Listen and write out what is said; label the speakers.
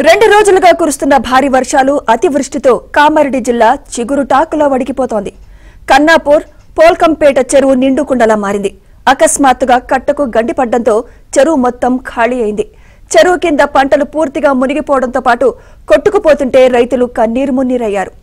Speaker 1: రెండు రోజులుగా కురుస్తున్న భారీ వర్షాలు అతివృష్టితో కామారెడ్డి జిల్లా చిగురుటాకులో వడికిపోతోంది. కన్నాపూర్ పోల్కంపేట చెరువు నిండుకుండలా మారింది. అకస్మాత్తుగా కట్టకు గండిపడ్డంతో చెరువు మొత్తం ఖాళీ అయింది. చెరువు కింద పంటలు పూర్తిగా మునిగిపోవడంతో పాటు కొట్టుకుపోతుంటే రైతులు కన్నీరు మున్నీరయ్యారు.